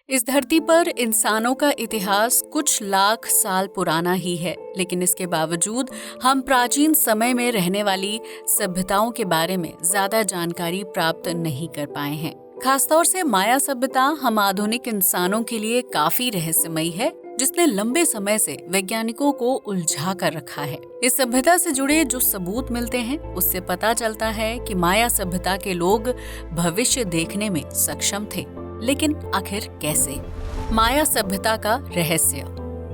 इस धरती पर इंसानों का इतिहास कुछ लाख साल पुराना ही है, लेकिन इसके बावजूद हम प्राचीन समय में रहने वाली सभ्यताओं के बारे में ज्यादा जानकारी प्राप्त नहीं कर पाए हैं। खासतौर से माया सभ्यता हम आधुनिक इंसानों के लिए काफी रहस्यमयी है, जिसने लंबे समय से वैज्ञानिकों को उलझा कर रखा है। इस सभ्यता से जुड़े जो सबूत मिलते हैं, उससे पता चलता है कि माया सभ्यता के लोग भविष्य देखने में सक्षम थे, लेकिन आखिर कैसे? माया सभ्यता का रहस्य।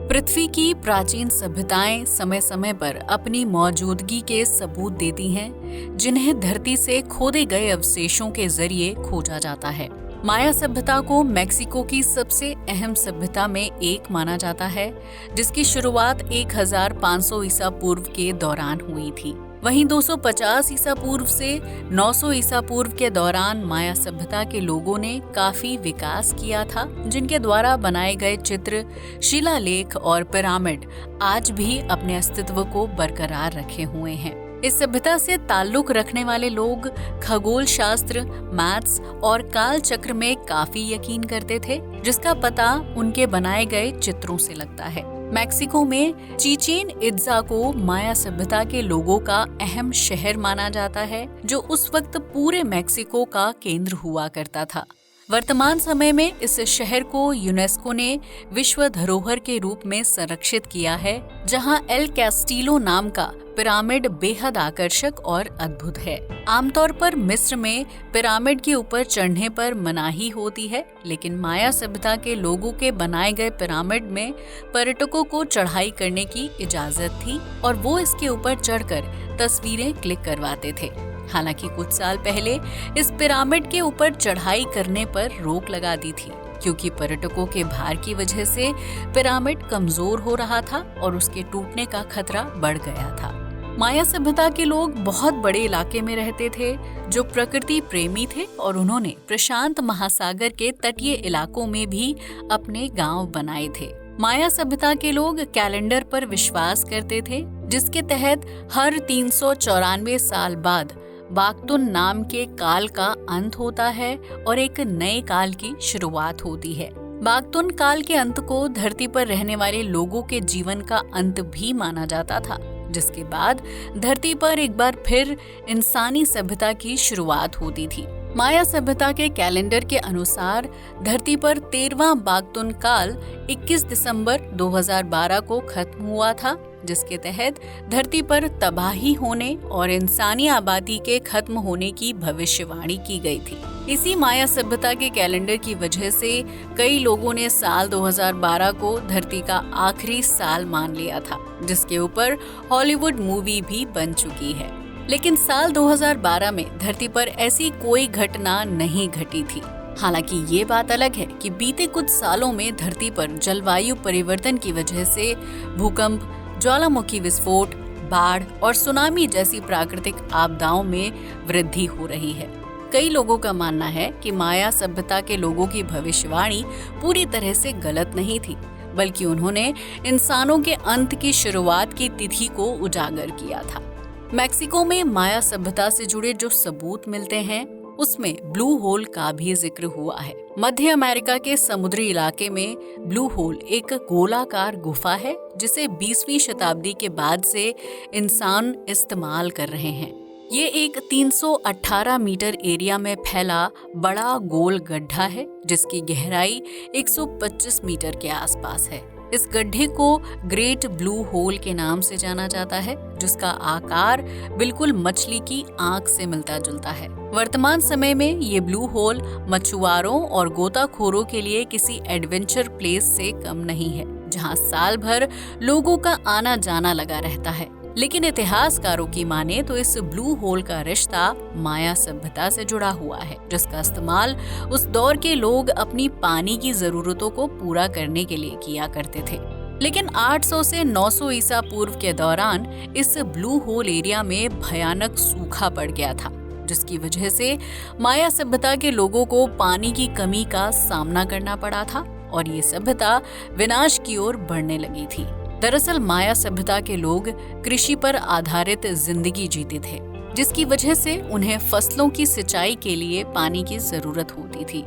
पृथ्वी की प्राचीन सभ्यताएं समय समय पर अपनी मौजूदगी के सबूत देती हैं, जिन्हें धरती से खोदे गए अवशेषों के जरिए खोजा जाता है। माया सभ्यता को मेक्सिको की सबसे अहम सभ्यता में एक माना जाता है, जिसकी शुरुआत 1500 ईसा पूर्व के दौरान हुई थी। वहीं 250 ईसा पूर्व से 900 ईसा पूर्व के दौरान माया सभ्यता के लोगों ने काफी विकास किया था, जिनके द्वारा बनाए गए चित्र, शिलालेख और पिरामिड आज भी अपने अस्तित्व को बरकरार रखे हुए हैं। इस सभ्यता से ताल्लुक रखने वाले लोग खगोल शास्त्र, मैथ्स और काल चक्र में काफी यकीन करते थे, जिसका पता उनके बनाए गए चित्रों से लगता है। मेक्सिको में चिचेन इत्जा को माया सभ्यता के लोगों का अहम शहर माना जाता है, जो उस वक्त पूरे मेक्सिको का केंद्र हुआ करता था। वर्तमान समय में इस शहर को यूनेस्को ने विश्व धरोहर के रूप में संरक्षित किया है, जहां एल कैस्टिलो नाम का पिरामिड बेहद आकर्षक और अद्भुत है। आमतौर पर मिस्र में पिरामिड के ऊपर चढ़ने पर मनाही होती है, लेकिन माया सभ्यता के लोगों के बनाए गए पिरामिड में पर्यटकों को चढ़ाई करने की इजाजत थी और वो इसके ऊपर चढ़कर तस्वीरें क्लिक करवाते थे। हालांकि कुछ साल पहले इस पिरामिड के ऊपर चढ़ाई करने पर रोक लगा दी थी, क्योंकि पर्यटकों के भार की वजह से पिरामिड कमजोर हो रहा था और उसके टूटने का खतरा बढ़ गया था। माया सभ्यता के लोग बहुत बड़े इलाके में रहते थे, जो प्रकृति प्रेमी थे, और उन्होंने प्रशांत महासागर के तटीय इलाकों में भी अपने गांव बनाए थे। माया सभ्यता के लोग कैलेंडर पर विश्वास करते थे, जिसके तहत हर 394 साल बाद बागतुन नाम के काल का अंत होता है और एक नए काल की शुरुआत होती है। बागतुन काल के अंत को धरती पर रहने वाले लोगों के जीवन का अंत भी माना जाता था, जिसके बाद धरती पर एक बार फिर इंसानी सभ्यता की शुरुआत होती थी। माया सभ्यता के कैलेंडर के अनुसार धरती पर 13वां बागतुन काल 21 दिसंबर 2012 को खत्म हुआ था, जिसके तहत धरती पर तबाही होने और इंसानी आबादी के खत्म होने की भविष्यवाणी की गई थी। इसी माया सभ्यता के कैलेंडर की वजह से कई लोगों ने साल 2012 को धरती का आखिरी साल मान लिया था, जिसके ऊपर हॉलीवुड मूवी भी बन चुकी है। लेकिन साल 2012 में धरती पर ऐसी कोई घटना नहीं घटी थी। हालांकि ये बात अलग है कि बीते कुछ सालों में धरती पर जलवायु परिवर्तन की वजह से भूकंप, ज्वालामुखी विस्फोट, बाढ़ और सुनामी जैसी प्राकृतिक आपदाओं में वृद्धि हो रही है। कई लोगों का मानना है कि माया सभ्यता के लोगों की भविष्यवाणी पूरी तरह से गलत नहीं थी, बल्कि उन्होंने इंसानों के अंत की शुरुआत की तिथि को उजागर किया था। मेक्सिको में माया सभ्यता से जुड़े जो सबूत मिलते हैं, उसमें ब्लू होल का भी जिक्र हुआ है। मध्य अमेरिका के समुद्री इलाके में ब्लू होल एक गोलाकार गुफा है, जिसे 20वीं शताब्दी के बाद से इंसान इस्तेमाल कर रहे हैं। ये एक 318 मीटर एरिया में फैला बड़ा गोल गड्ढा है, जिसकी गहराई 125 मीटर के आसपास है। इस गड्ढे को ग्रेट ब्लू होल के नाम से जाना जाता है, जिसका आकार बिल्कुल मछली की आंख से मिलता जुलता है। वर्तमान समय में ये ब्लू होल मछुआरों और गोताखोरों के लिए किसी एडवेंचर प्लेस से कम नहीं है, जहां साल भर लोगों का आना जाना लगा रहता है। लेकिन इतिहासकारों की माने तो इस ब्लू होल का रिश्ता माया सभ्यता से जुड़ा हुआ है, जिसका इस्तेमाल उस दौर के लोग अपनी पानी की जरूरतों को पूरा करने के लिए किया करते थे। लेकिन 800 से 900 ईसा पूर्व के दौरान इस ब्लू होल एरिया में भयानक सूखा पड़ गया था, जिसकी वजह से माया सभ्यता के लोगों को पानी की कमी का सामना करना पड़ा था और ये सभ्यता विनाश की ओर बढ़ने लगी थी। दरअसल माया सभ्यता के लोग कृषि पर आधारित जिंदगी जीते थे, जिसकी वजह से उन्हें फसलों की सिंचाई के लिए पानी की जरूरत होती थी।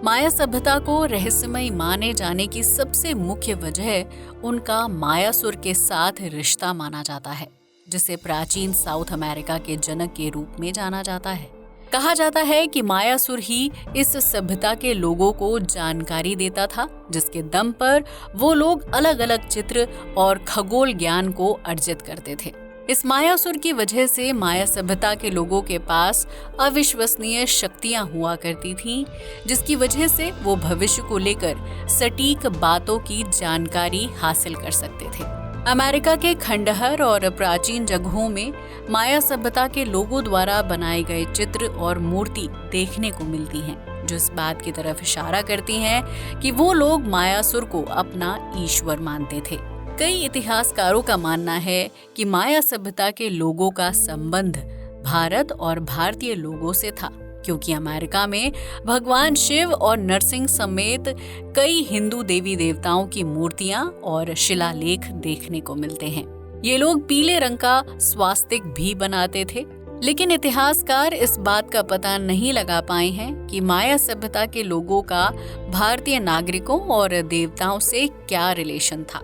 माया सभ्यता को रहस्यमय माने जाने की सबसे मुख्य वजह उनका मायासुर के साथ रिश्ता माना जाता है, जिसे प्राचीन साउथ अमेरिका के जनक के रूप में जाना जाता है। कहा जाता है कि मायासुर ही इस सभ्यता के लोगों को जानकारी देता था, जिसके दम पर वो लोग अलग अलग चित्र और खगोल ज्ञान को अर्जित करते थे। इस मायासुर की वजह से माया सभ्यता के लोगों के पास अविश्वसनीय शक्तियां हुआ करती थीं, जिसकी वजह से वो भविष्य को लेकर सटीक बातों की जानकारी हासिल कर सकते थे। अमेरिका के खंडहर और प्राचीन जगहों में माया सभ्यता के लोगों द्वारा बनाए गए चित्र और मूर्ति देखने को मिलती हैं, जो इस बात की तरफ इशारा करती हैं कि वो लोग मायासुर को अपना ईश्वर मानते थे। कई इतिहासकारों का मानना है कि माया सभ्यता के लोगों का संबंध भारत और भारतीय लोगों से था, क्योंकि अमेरिका में भगवान शिव और नरसिंह समेत कई हिंदू देवी देवताओं की मूर्तियां और शिलालेख देखने को मिलते हैं। ये लोग पीले रंग का स्वास्तिक भी बनाते थे, लेकिन इतिहासकार इस बात का पता नहीं लगा पाए हैं कि माया सभ्यता के लोगों का भारतीय नागरिकों और देवताओं से क्या रिलेशन था।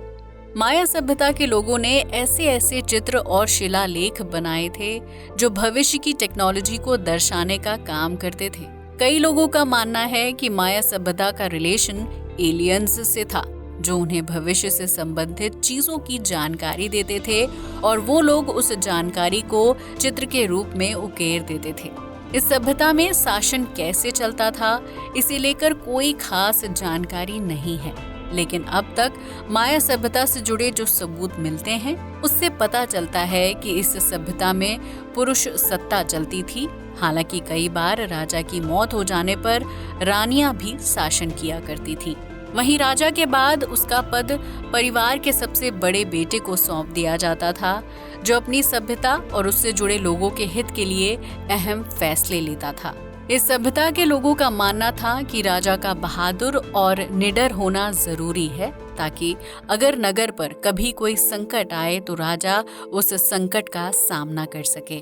माया सभ्यता के लोगों ने ऐसे ऐसे चित्र और शिलालेख बनाए थे जो भविष्य की टेक्नोलॉजी को दर्शाने का काम करते थे। कई लोगों का मानना है कि माया सभ्यता का रिलेशन एलियंस से था, जो उन्हें भविष्य से संबंधित चीजों की जानकारी देते थे और वो लोग उस जानकारी को चित्र के रूप में उकेर देते थे। इस सभ्यता में शासन कैसे चलता था, इसे लेकर कोई खास जानकारी नहीं है, लेकिन अब तक माया सभ्यता से जुड़े जो सबूत मिलते हैं उससे पता चलता है कि इस सभ्यता में पुरुष सत्ता चलती थी। हालांकि कई बार राजा की मौत हो जाने पर रानियां भी शासन किया करती थी। वहीं राजा के बाद उसका पद परिवार के सबसे बड़े बेटे को सौंप दिया जाता था, जो अपनी सभ्यता और उससे जुड़े लोगों के हित के लिए अहम फैसले लेता था। इस सभ्यता के लोगों का मानना था कि राजा का बहादुर और निडर होना जरूरी है, ताकि अगर नगर पर कभी कोई संकट आए तो राजा उस संकट का सामना कर सके।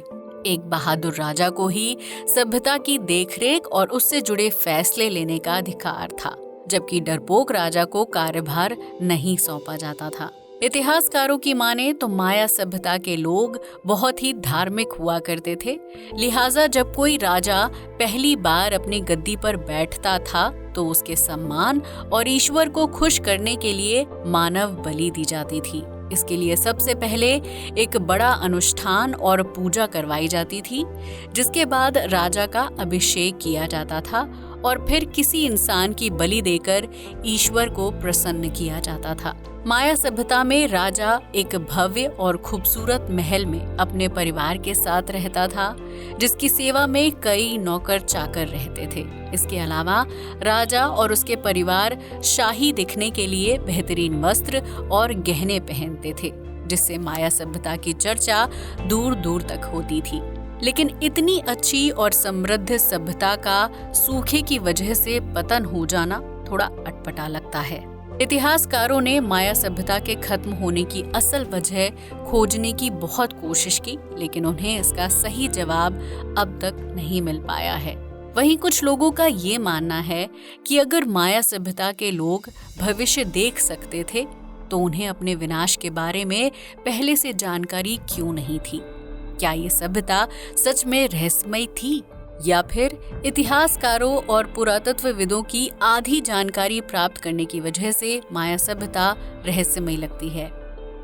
एक बहादुर राजा को ही सभ्यता की देखरेख और उससे जुड़े फैसले लेने का अधिकार था, जबकि डरपोक राजा को कार्यभार नहीं सौंपा जाता था। इतिहासकारों की माने तो माया सभ्यता के लोग बहुत ही धार्मिक हुआ करते थे, लिहाजा जब कोई राजा पहली बार अपनी गद्दी पर बैठता था तो उसके सम्मान और ईश्वर को खुश करने के लिए मानव बलि दी जाती थी। इसके लिए सबसे पहले एक बड़ा अनुष्ठान और पूजा करवाई जाती थी, जिसके बाद राजा का अभिषेक किया जाता था और फिर किसी इंसान की बलि देकर ईश्वर को प्रसन्न किया जाता था। माया सभ्यता में राजा एक भव्य और खूबसूरत महल में अपने परिवार के साथ रहता था, जिसकी सेवा में कई नौकर चाकर रहते थे। इसके अलावा राजा और उसके परिवार शाही दिखने के लिए बेहतरीन वस्त्र और गहने पहनते थे, जिससे माया सभ्यता की चर्चा दूर दूर तक होती थी। लेकिन इतनी अच्छी और समृद्ध सभ्यता का सूखे की वजह से पतन हो जाना थोड़ा अटपटा लगता है। इतिहासकारों ने माया सभ्यता के खत्म होने की असल वजह खोजने की बहुत कोशिश की, लेकिन उन्हें इसका सही जवाब अब तक नहीं मिल पाया है। वहीं कुछ लोगों का ये मानना है कि अगर माया सभ्यता के लोग भविष्य देख सकते थे तो उन्हें अपने विनाश के बारे में पहले से जानकारी क्यों नहीं थी। क्या ये सभ्यता सच में रहस्यमय थी, या फिर इतिहासकारों और पुरातत्वविदों की आधी जानकारी प्राप्त करने की वजह से माया सभ्यता रहस्यमय लगती है।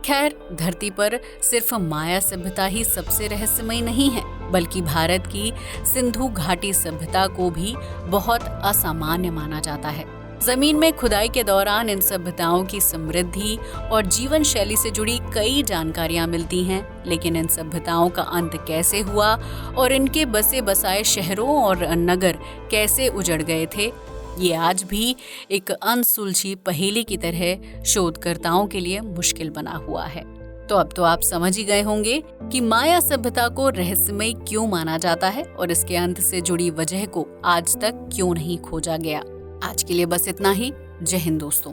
खैर, धरती पर सिर्फ माया सभ्यता ही सबसे रहस्यमय नहीं है, बल्कि भारत की सिंधु घाटी सभ्यता को भी बहुत असामान्य माना जाता है। जमीन में खुदाई के दौरान इन सभ्यताओं की समृद्धि और जीवन शैली से जुड़ी कई जानकारियां मिलती हैं, लेकिन इन सभ्यताओं का अंत कैसे हुआ और इनके बसे बसाए शहरों और नगर कैसे उजड़ गए थे, ये आज भी एक अनसुलझी पहेली की तरह शोधकर्ताओं के लिए मुश्किल बना हुआ है। तो अब तो आप समझ ही गए होंगे कि माया सभ्यता को रहस्यमय क्यों माना जाता है और इसके अंत से जुड़ी वजह को आज तक क्यों नहीं खोजा गया। आज के लिए बस इतना ही। जय हिंद दोस्तों।